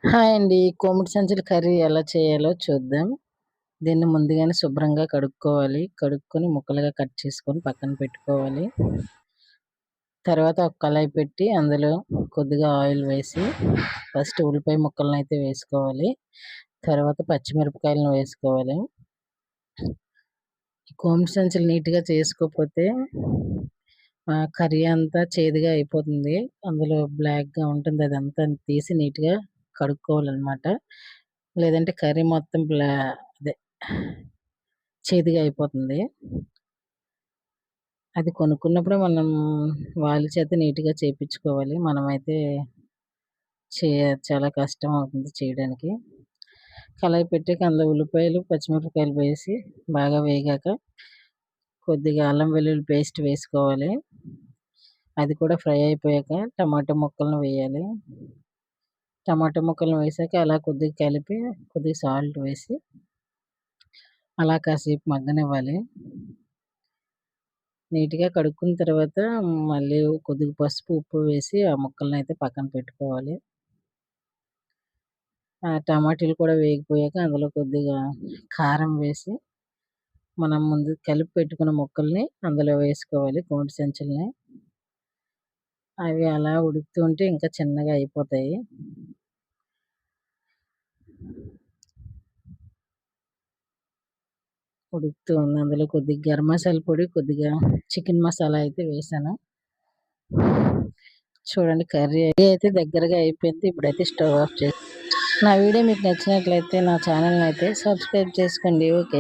Hi అండి. కోమిటి సంచుల curry ఎలా చేయాలో చూద్దాం. దీన్ని ముందుగానే శుభ్రంగా కడుక్కోవాలి. కడుక్కొని ముక్కలుగా కట్ చేసుకొని పక్కన పెట్టుకోవాలి. తర్వాత ఒక కళాయి పెట్టి అందులో కొద్దిగా ఆయిల్ వేసి ఫస్ట్ ఉల్లిపాయ ముక్కలనైతే వేసుకోవాలి. తర్వాత పచ్చిమిరపకాయలను వేసుకోవాలి. ఈ కోమిటి సంచులు నీట్‌గా చేసుకోకపోతే కర్రీ అంతా చేదుగా అయిపోతుంది. అందులో బ్లాక్‌గా ఉంటుంది. అదంతా తీసి నీట్‌గా కడుక్కోవాలనమాట. లేదంటే కర్రీ మొత్తం అదే చేదుగా అయిపోతుంది. అది కొనుక్కున్నప్పుడే మనం వాళ్ళ చేత నీట్‌గా చేపిచ్చుకోవాలి. మనమైతే చే చాలా కష్టం అవుతుంది చేయడానికి. కళాయి పెట్టాక అందులో ఉల్లిపాయలు, పచ్చిమిరపకాయలు వేసి బాగా వేగాక కొద్దిగా అల్లం వెల్లుల్లి పేస్ట్ వేసుకోవాలి. అది కూడా ఫ్రై అయిపోయాక టమాటా ముక్కలను వేయాలి. టమాటా ముక్కలను వేసాక అలా కొద్దిగా కలిపి కొద్దిగా సాల్ట్ వేసి అలా కాసేపు మగ్గనివ్వాలి. నీట్‌గా కడుక్కున్న తర్వాత మళ్ళీ కొద్దిగా పసుపు, ఉప్పు వేసి ఆ ముక్కలనైతే పక్కన పెట్టుకోవాలి. ఆ టమాటాలు కూడా వేగిపోయాక అందులో కొద్దిగా కారం వేసి మనం ముందు కలిపి పెట్టుకున్న ముక్కల్ని అందులో వేసుకోవాలి కోడి సంచుల్ని. అవి అలా ఉడుకుతూ ఉంటే ఇంకా చిన్నగా అయిపోతాయి. ఉడుకుతూ ఉంది. అందులో కొద్దిగా గరం మసాలా పొడి, కొద్దిగా చికెన్ మసాలా అయితే వేశాను. చూడండి కర్రీ అయితే దగ్గరగా అయిపోయింది. ఇప్పుడైతే స్టవ్ ఆఫ్ చేసి నా వీడియో మీకు నచ్చినట్లయితే నా ఛానల్‌ని అయితే సబ్స్క్రైబ్ చేసుకోండి. ఓకే.